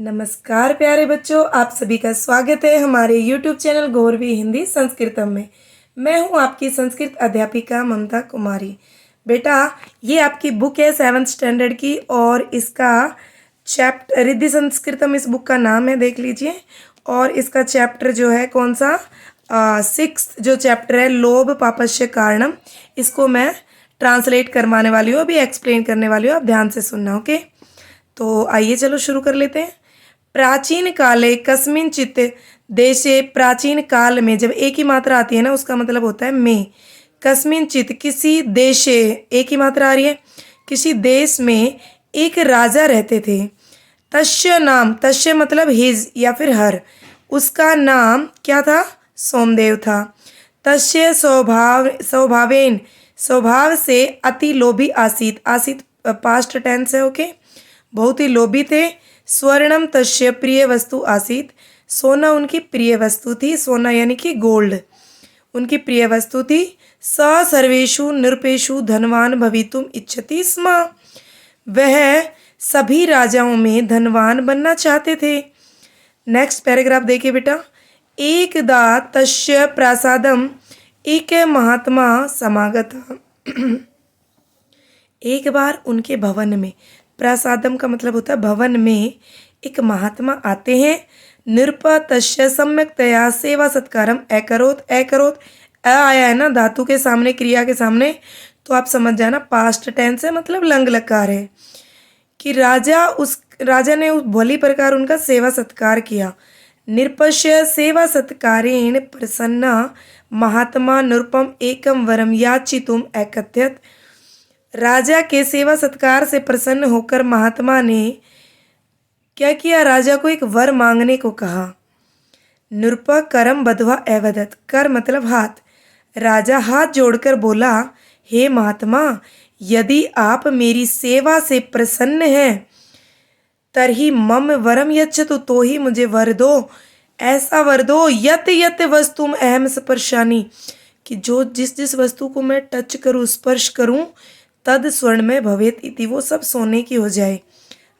नमस्कार प्यारे बच्चों, आप सभी का स्वागत है हमारे YouTube चैनल गौरवी हिंदी संस्कृतम में। मैं हूं आपकी संस्कृत अध्यापिका ममता कुमारी। बेटा, ये आपकी बुक है 7th स्टैंडर्ड की और इसका चैप्टर रिद्धि संस्कृतम इस बुक का नाम है, देख लीजिए। और इसका चैप्टर जो है कौन सा 6th जो चैप्टर है लोभ पापस्य कारणम, इसको मैं ट्रांसलेट करवाने वाली हूँ, अभी एक्सप्लेन करने वाली हूँ, आप ध्यान से सुनना। ओके, तो आइए चलो शुरू कर लेते हैं। प्राचीन काले कस्मिंचित देशे, प्राचीन काल में जब एक ही मात्रा आती है ना उसका मतलब होता है में। कस्मिंचित किसी देशे, एक ही मात्रा आ रही है, किसी देश में एक राजा रहते थे। तस्य नाम, तस्य मतलब हिज या फिर हर, उसका नाम क्या था? सोमदेव था। तस्य स्वभावेन, स्वभाव से अति लोभी आसीत, आसीत पास्ट टेंस है। ओके, बहुत ही लोभी थे। स्वर्णम तस्य प्रिय वस्तु आसीत, सोना उनकी प्रिय वस्तु थी, सोना यानी कि गोल्ड उनकी प्रिय वस्तु थी। स सर्वेषु नृपेषु धनवान भवितुम इच्छति स्म, वह सभी राजाओं में धनवान बनना चाहते थे। नेक्स्ट पैराग्राफ देखिए बेटा। एकदा तस्य प्रासादम एक महात्मा समागत, एक बार उनके भवन में, प्रासादम का मतलब होता है भवन में, एक महात्मा आते हैं। नृप तस्य सम्यक्तया सेवा सत्कारम अकरोत, अकरोत आया है ना धातु के सामने, क्रिया के सामने, तो आप समझ जाना पास्ट टेंस है, मतलब लंग लकार है कि राजा ने उस भली प्रकार उनका सेवा सत्कार किया। नृपस्य सेवा सत्कारेण प्रसन्न महात्मा नृपम एकम वरम याचितुम अकथयत, राजा के सेवा सत्कार से प्रसन्न होकर महात्मा ने क्या किया? राजा को एक वर मांगने को कहा। नृप करम बधवा अवदत, कर मतलब हाथ। राजा हाथ जोड़कर बोला, हे महात्मा, यदि आप मेरी सेवा से प्रसन्न हैं तरही मम वरम यच्छतु, तो ही मुझे वर दो, ऐसा वर दो यत यत वस्तुम अहम स्पर्शानी, कि जो जिस जिस वस्तु को मैं टच करूँ, स्पर्श करूँ, तद स्वर्ण में भवेत इति, वो सब सोने की हो जाए।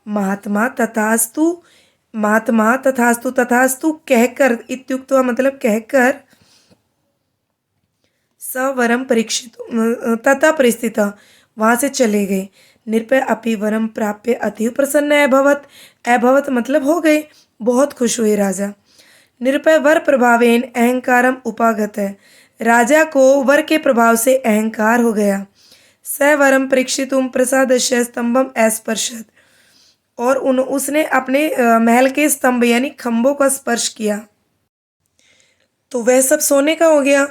महात्मा तथास्तु, महात्मा तथास्तु, तथास्तु कहकर, इत्युक्त मतलब कहकर, सवरम परीक्षित तथा परिस्थित, वहाँ से चले गए। नृपय अपि वरम प्राप्य अतीव प्रसन्न अभवत, अभवत मतलब हो गए, बहुत खुश हुए राजा। नृपय वर प्रभावेन अहंकारम उपागत है, राजा को वर के प्रभाव से अहंकार हो गया। सवरम परीक्षितुम प्रसादस्य स्तंभम अस्पर्शत, और उसने अपने महल के स्तंभ यानी खंभों का स्पर्श किया, तो वह सब सोने का हो गया।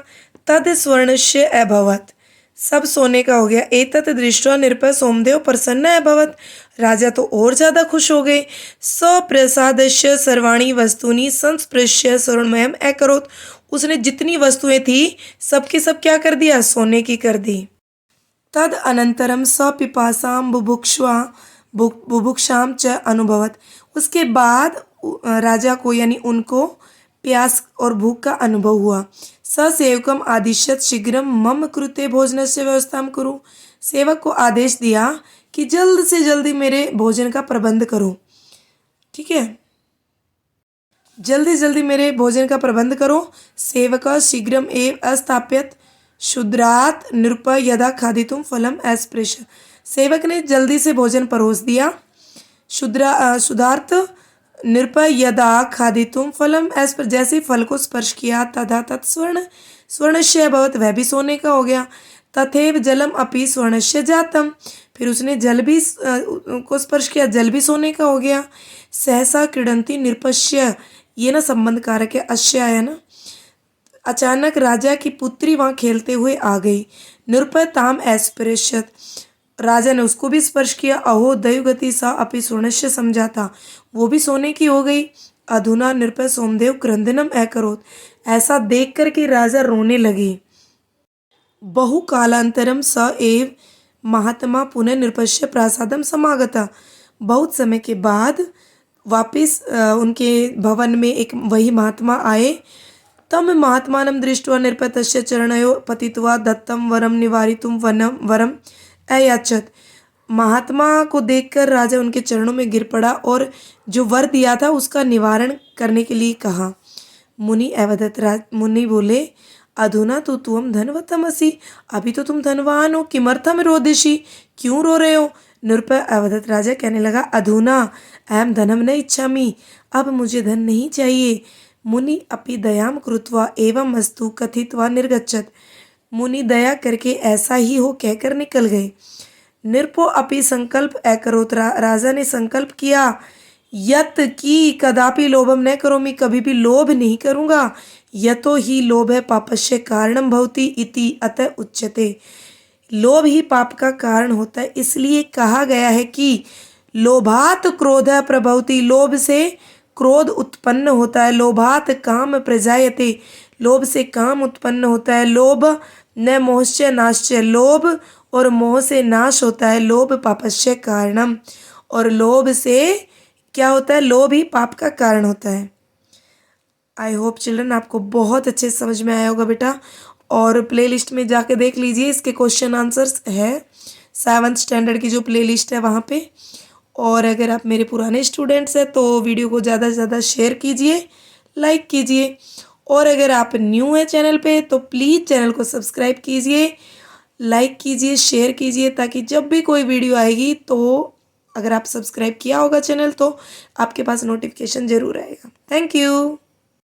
तद स्वर्णस्य अभवत, सब सोने का हो गया। एतत् दृष्ट्वा नृपः सोमदेव प्रसन्न अभवत, राजा तो और ज़्यादा खुश हो गए। स्वप्रसादस्य सर्वाणी वस्तुनि संस्पृश्य स्वर्णमयम अकरोत, उसने जितनी वस्तुएं थी सबकी सब क्या कर दिया? सोने की कर दी। तद अनंतरम सपिपासाम बुभुक्षाम च अनुभवत, उसके बाद राजा को यानी उनको प्यास और भूख का अनुभव हुआ। ससेवकम आदिश्यत शीघ्रम मम कृते भोजनस्य व्यवस्था कुरु, सेवक को आदेश दिया कि जल्द से जल्दी मेरे भोजन का प्रबंध करो। ठीक है, जल्दी जल्दी मेरे भोजन का प्रबंध करो। सेवक शीघ्रम एव अस्थाप्यत शुद्रात नृप यदा खादितुम फलम अस्पृश, सेवक ने जल्दी से भोजन परोस दिया। शुद्धार्थ नृप यदा खादितुम फलम अस्पर, जैसे ही फल को स्पर्श किया, तथा तत्स्वर्ण, स्वर्णस्य अभवत, वह भी सोने का हो गया। तथैव जलम अपि स्वर्णस्य जातम, फिर उसने जल भी को स्पर्श किया, जल भी सोने का हो गया। सहसा क्रीडंती नृपस्य, ये ना संबंध कारक है, अश्य है ना। अचानक राजा की पुत्री वहाँ खेलते हुए आ गई। नृप ताम अस्पृश्यत, राजा ने उसको भी स्पर्श किया। अहो दैवगति सा अपि स्वर्णस्य, समझा था वो भी सोने की हो गई। अधुना नृप सोमदेव क्रंदनम अकरोत, ऐसा देख कर कि राजा रोने लगे। बहु कालांतरम स एव महात्मा पुनः नृपस्य प्रासादम समागता, बहुत समय के बाद वापिस उनके भवन में एक वही महात्मा आए। तम महात्मानं दृष्ट्वा नृपतस्य चरणयो पतित्वा दत्तं वरम निवारितुम वरम अयाचत, महात्मा को देखकर राजा उनके चरणों में गिर पड़ा और जो वर दिया था उसका निवारण करने के लिए कहा। मुनि बोले, अधुना तो तुम धनवतमसि, अभी तो तुम धनवान हो, किमर्थम रोदिषि, क्यों रो रहे हो। नृप अवधत राजा कहने लगा, अधुना अहम धनम न इच्छामि, अब मुझे धन नहीं चाहिए। मुनि अपि दयाम कृत्वा एवं अस्तु कथित्वा निर्गच्छत, मुनि दया करके ऐसा ही हो कहकर निकल गए। नृपो अपि संकल्प अकरोत, राजा ने संकल्प किया, यत की कदापि लोभम न करोमि, कभी भी लोभ नहीं करूँगा। यतो ही लोभ है पापस्य कारणम भवति इति अतः उच्यते, लोभ ही पाप का कारण होता है, इसलिए कहा गया है कि लोभात क्रोध प्रभवति, लोभ से क्रोध उत्पन्न होता है। लोभात काम प्रजायते, लोभ से काम उत्पन्न होता है। लोभ न मोहस्य नाश्य, लोभ और मोह से नाश होता है। लोभ पापस्य कारणम, और लोभ से क्या होता है, लोभ ही पाप का कारण होता है। आई होप चिल्ड्रन आपको बहुत अच्छे से समझ में आया होगा बेटा, और प्लेलिस्ट में जाके देख लीजिए, इसके क्वेश्चन आंसर्स है 7th स्टैंडर्ड की जो प्लेलिस्ट है वहाँ पे। और अगर आप मेरे पुराने स्टूडेंट्स हैं तो वीडियो को ज़्यादा से ज़्यादा शेयर कीजिए, लाइक कीजिए, और अगर आप न्यू हैं चैनल पे तो प्लीज़ चैनल को सब्सक्राइब कीजिए, लाइक कीजिए, शेयर कीजिए, ताकि जब भी कोई वीडियो आएगी तो अगर आप सब्सक्राइब किया होगा चैनल तो आपके पास नोटिफिकेशन ज़रूर आएगा। Thank you.